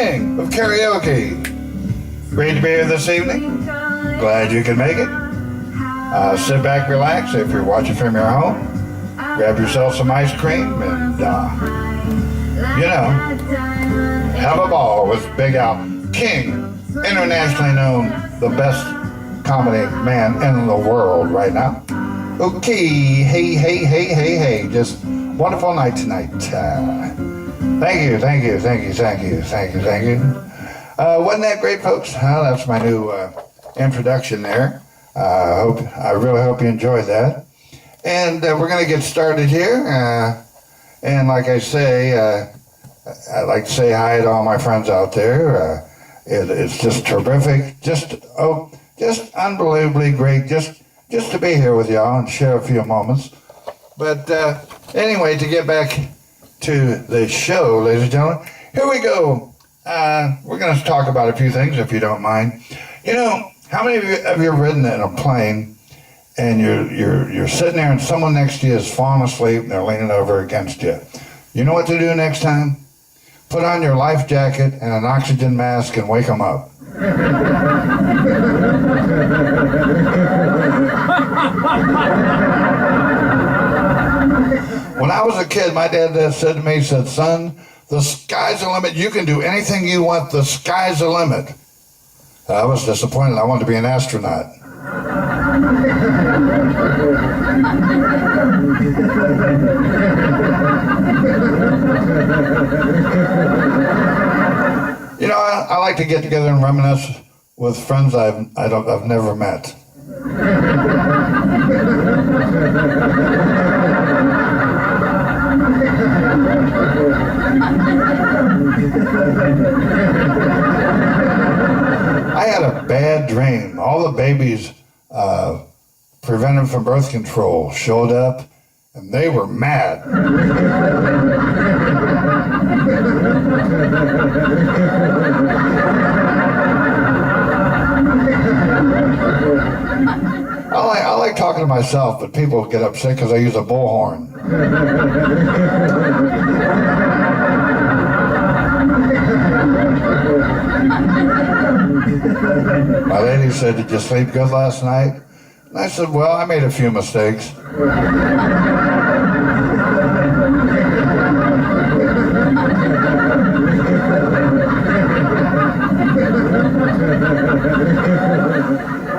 king of karaoke. Great to be here this evening. Glad you can make it. Sit back, relax. If you're watching from your home, grab yourself some ice cream and, have a ball with Big Al, king, internationally known, the best comedy man in the world right now. Okay, hey, just wonderful night tonight. Thank you. Wasn't that great, folks? That's my new introduction there. I really hope you enjoyed that. And we're going to get started here. And like I say, I'd like to say hi to all my friends out there. It's just terrific, just unbelievably great, just to be here with y'all and share a few moments. But anyway, to get back to the show, ladies and gentlemen, here we go. We're going to talk about a few things, if you don't mind. You know, how many of you have you ridden in a plane and you're sitting there and someone next to you is falling asleep and they're leaning over against you? You know what to do next time? Put on your life jacket and an oxygen mask and wake them up. When I was a kid, my dad said to me, he said, son, the sky's the limit. You can do anything you want. The sky's the limit. I was disappointed. I wanted to be an astronaut. You know, I like to get together and reminisce with friends I've never met. I had a bad dream. All the babies prevented from birth control showed up, and they were mad. I like talking to myself, but people get upset because I use a bullhorn. My lady said, did you sleep good last night? And I said, well, I made a few mistakes.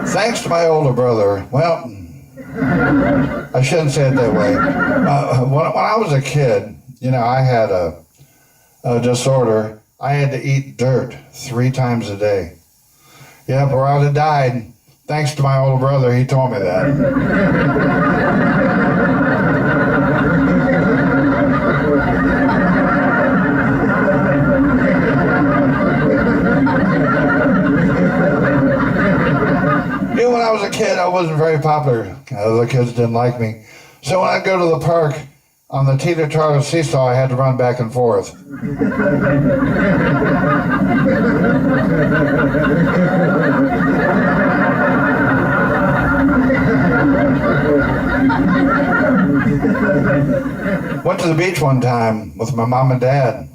Thanks to my older brother, well, I shouldn't say it that way. When I was a kid, you know, I had a disorder. I had to eat dirt 3 times a day. Yeah, or I would have died. Thanks to my older brother, he told me that. You know, when I was a kid, I wasn't very popular. Other kids didn't like me. So when I'd go to the park, on the teeter-totter seesaw, I had to run back and forth. Went to the beach one time with my mom and dad.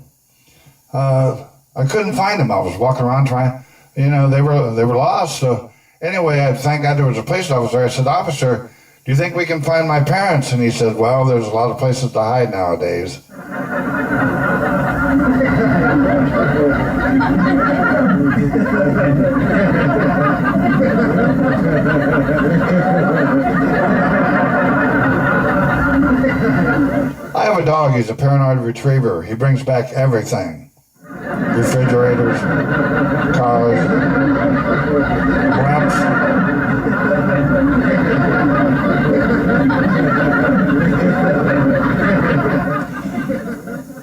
I couldn't find them. I was walking around trying, you know, they were lost. So anyway, I thank God there was a police officer. I said, officer, do you think we can find my parents? And he said, well, there's a lot of places to hide nowadays. I have a dog. He's a paranoid retriever. He brings back everything. Refrigerators, cars, lamps.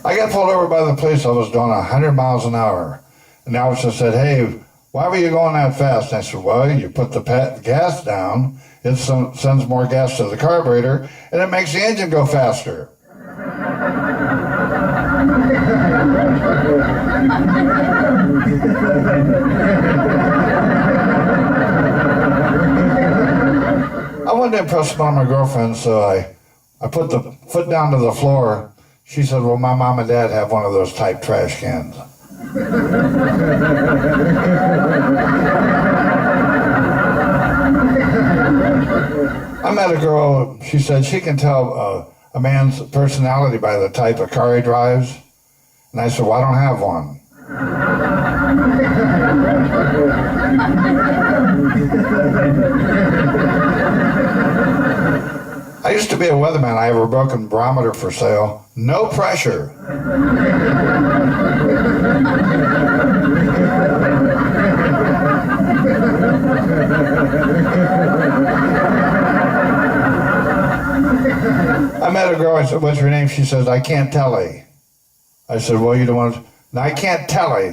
I got pulled over by the police. I was doing 100 miles an hour. And the officer said, hey, why were you going that fast? And I said, well, you put the gas down, it sends more gas to the carburetor, and it makes the engine go faster. I wanted to impress upon my girlfriend, so I put the foot down to the floor. She said, well, my mom and dad have one of those type trash cans. I met a girl, she said she can tell a man's personality by the type of car he drives. And I said, well, I don't have one. I used to be a weatherman. I have a broken barometer for sale. No pressure. I met a girl, I said, what's your name? She says, I can't tell her. I said, well, you don't want to... No, I can't tell her.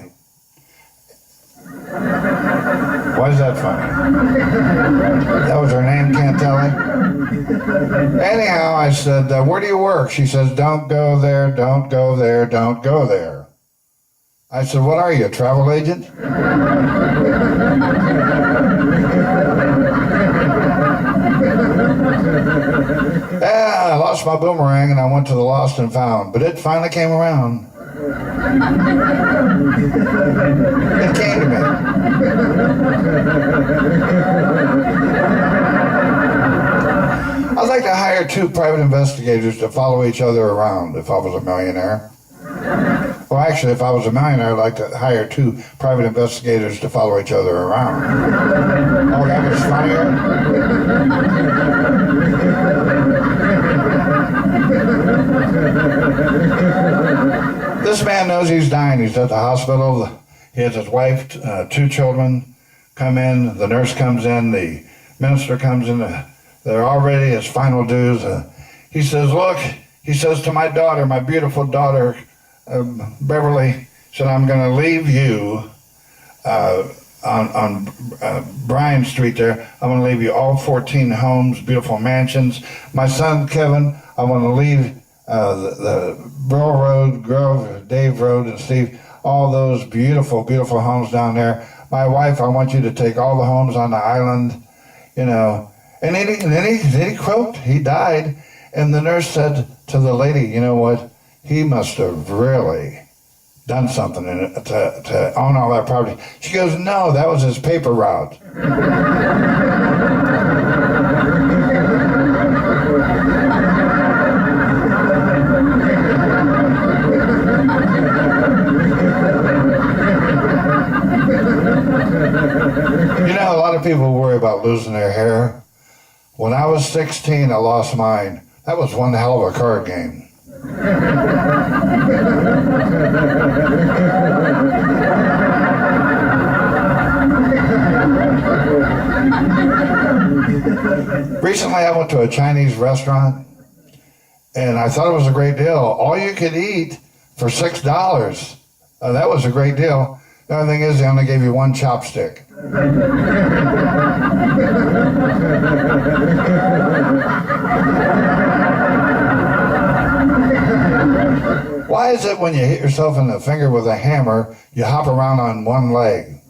Why is that funny? That was her name, can't tell her? Anyhow, I said, where do you work? She says, don't go there, don't go there, don't go there. I said, what are you, a travel agent? Yeah, I lost my boomerang and I went to the lost and found, but it finally came around. It came to me. I'd like to hire 2 private investigators to follow each other around if I was a millionaire. Well, actually, if I was a millionaire, I'd like to hire 2 private investigators to follow each other around. Oh, that was funnier? This man knows he's dying. He's at the hospital. He has his wife, 2 children come in. The nurse comes in. The minister comes in. They're already his final dues. He says, look, he says to my daughter, my beautiful daughter, Beverly, said, I'm going to leave you on Bryan Street there. I'm going to leave you all 14 homes, beautiful mansions. My son, Kevin, I want to leave the Burl Road, Grove, Dave Road, and Steve, all those beautiful, beautiful homes down there. My wife, I want you to take all the homes on the island, you know. And then he croaked, he died. And the nurse said to the lady, you know what, he must have really done something to own all that property. She goes, no, that was his paper route. You know, a lot of people worry about losing their hair. When I was 16, I lost mine. That was one hell of a card game. Recently, I went to a Chinese restaurant, and I thought it was a great deal. All you could eat for $6. That was a great deal. The only thing is, they only gave you 1 chopstick. Why is it when you hit yourself in the finger with a hammer, you hop around on 1 leg?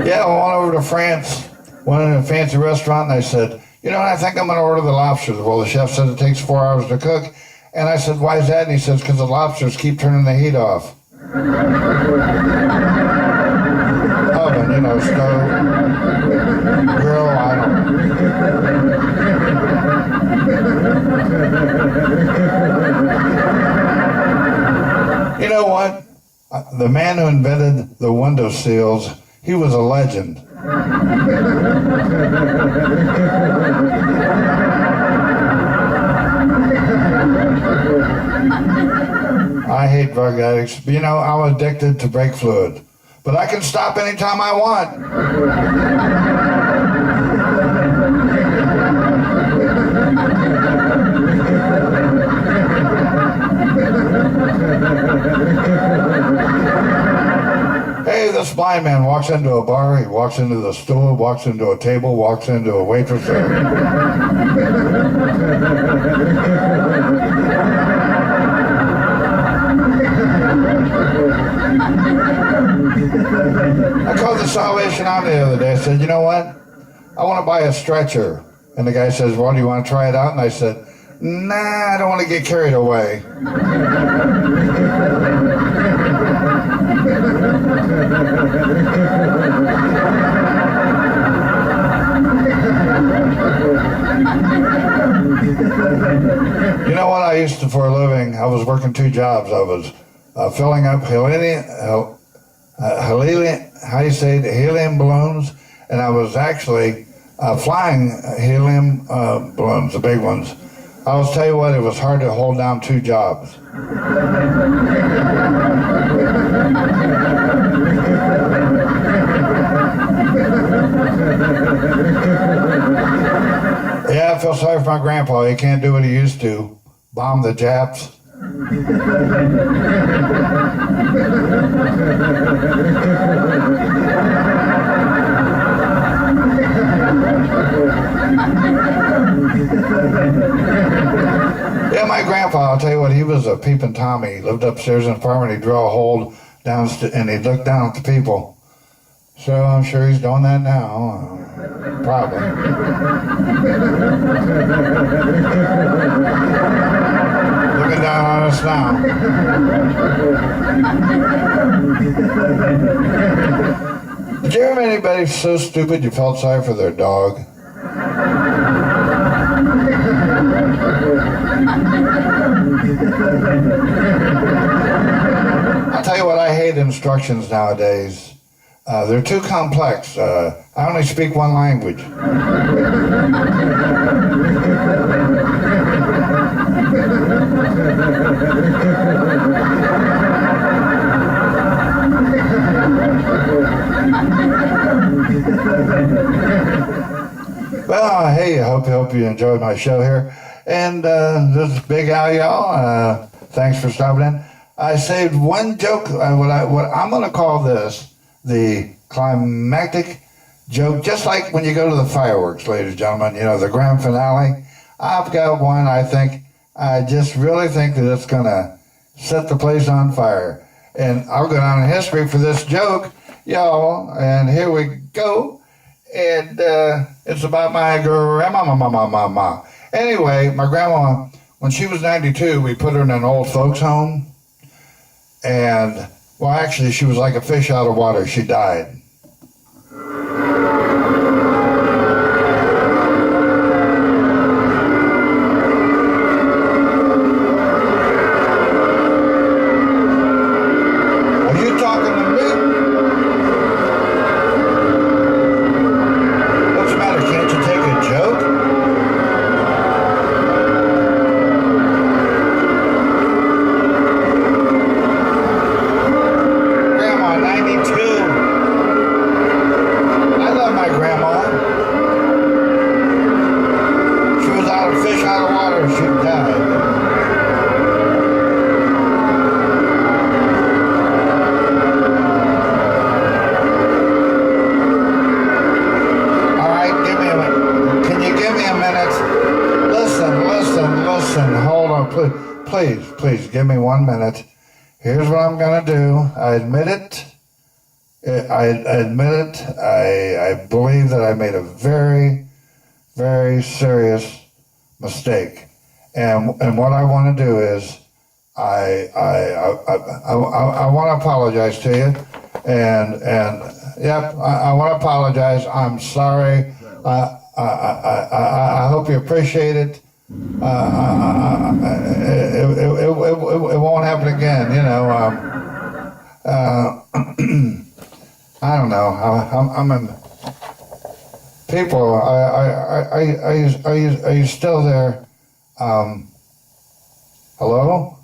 Yeah, I went over to France, went in a fancy restaurant, and I said, you know, I think I'm going to order the lobsters. Well, the chef said it takes 4 hours to cook. And I said, why is that? And he says, because the lobsters keep turning the heat off. Oven, you know, stove, grill, I don't know. You know what? The man who invented the window seals, he was a legend. I hate drug addicts. You know, I'm addicted to brake fluid. But I can stop anytime I want. Hey, this blind man walks into a bar, he walks into the stool, walks into a table, walks into a waitress. I called the Salvation Army the other day. I said, you know what? I want to buy a stretcher. And the guy says, well, do you want to try it out? And I said, nah, I don't want to get carried away. You know what I used to for a living? I was working 2 jobs. I was filling up helium balloons, and I was actually flying helium balloons, the big ones. I'll tell you what, it was hard to hold down 2 jobs. Yeah, I feel sorry for my grandpa. He can't do what he used to, bomb the Japs. Yeah, my grandpa, I'll tell you what, he was a peeping Tommy. He lived upstairs in the apartment. He'd draw a hole downstairs, and he'd look down at the people. So I'm sure he's doing that now. Probably. Looking down on us now. Did you ever meet anybody so stupid you felt sorry for their dog? I'll tell you what, I hate instructions nowadays. They're too complex. I only speak one language. Well, hey, I hope you enjoyed my show here. And this is Big Al, y'all. Thanks for stopping in. I saved one joke. What I'm going to call this the climactic joke, just like when you go to the fireworks, ladies and gentlemen, you know, the grand finale. I've got one. I just really think that it's going to set the place on fire. And I'll go down in history for this joke, y'all. And here we go. And it's about my grandma. Anyway, my grandma, when she was 92, we put her in an old folks home. And, well, actually, she was like a fish out of water. She died. Are you talking to me? What's the matter? Can't you take a joke? Grandma, 92. I love my grandma. She was out of fish out of water. She died. Listen, hold on, please, give me 1 minute. Here's what I'm gonna do. I admit it. I believe that I made a very, very serious mistake. And what I want to do is, I want to apologize to you. And yep, I want to apologize. I'm sorry. I hope you appreciate it. It won't happen again, you know. I don't know. I'm in. People, are you still there? Hello?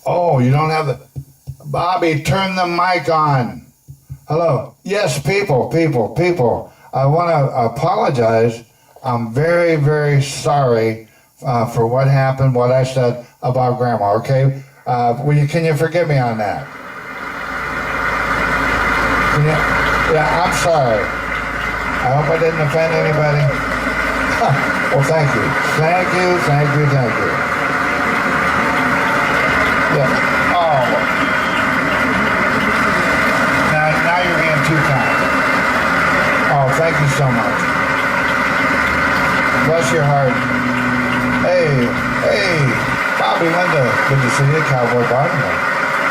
Oh, you don't have the. Bobby, turn the mic on. Hello. Yes, people. I want to apologize. I'm very, very sorry for what happened, what I said about Grandma, okay? Can you forgive me on that? Yeah, I'm sorry. I hope I didn't offend anybody. Well, thank you. Thank you. Yeah. Oh. Now you're being too kind. Bless your heart. Hey, Bobby Linda, good to see you, Cowboy Barton.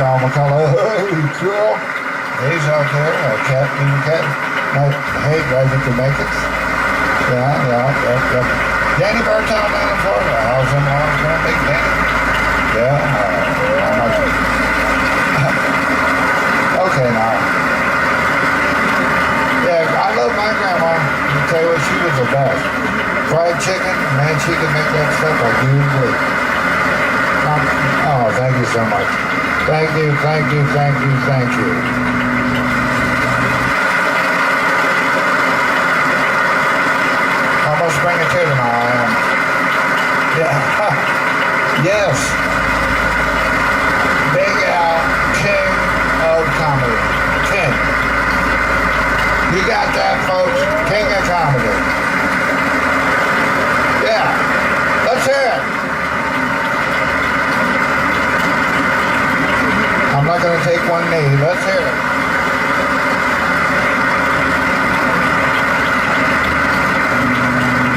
Tom McCullough, hey, cool. He's out there, Cat, hey, glad you could make it. Yeah. Danny Bartown down in Florida. How's him on? Gonna make Danny? Yeah, okay, now. Yeah, I love my grandma. I tell you what, she was the best. Fried chicken, man, she could make that stuff like you and me. Oh, thank you so much. Thank you. Almost bring a tear to my eye. Yeah. Yes. Big Al, king of comedy. King. You got that, folks? King of comedy. Yeah. Let's hear it. I'm not going to take one knee. Let's hear it.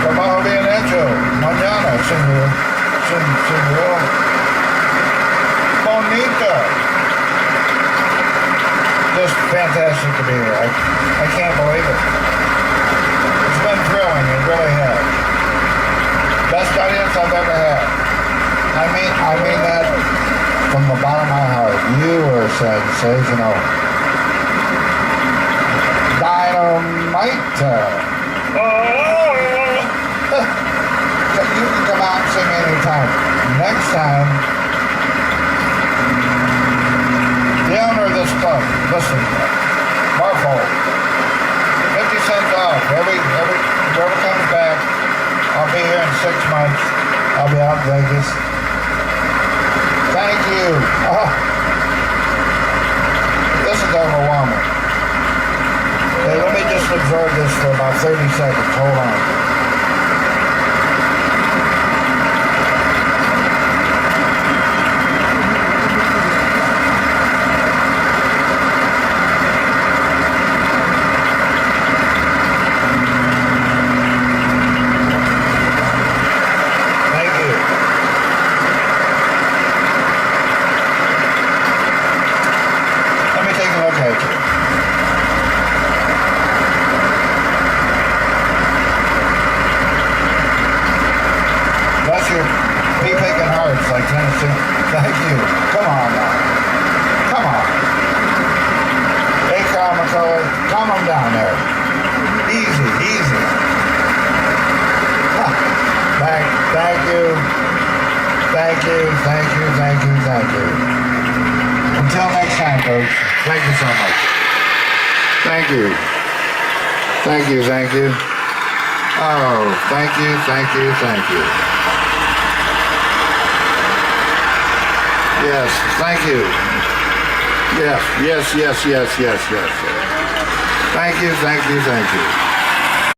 Trabajo bien hecho. Mañana, señor. Bonita. Just fantastic to be here. I can't believe it. It's been thrilling. It really has. Best audience I've ever had. I mean that from the bottom of my heart. You were sensational. Dynamite. You can come out and sing anytime. Next time, the owner of this club, listen, Marfo, 50 cents off. Whoever comes back, I'll be here in 6 months. I'll be out in Vegas. Thank you. This is overwhelming. Hey, let me just absorb this for about 30 seconds. Hold on. Thank you. Come on now. Come on. Hey, Carl McCullough, calm him down there. Easy. Huh. Thank you. Until next time, folks. Thank you so much. Thank you. Oh, thank you. Yes, thank you. Yes. Thank you.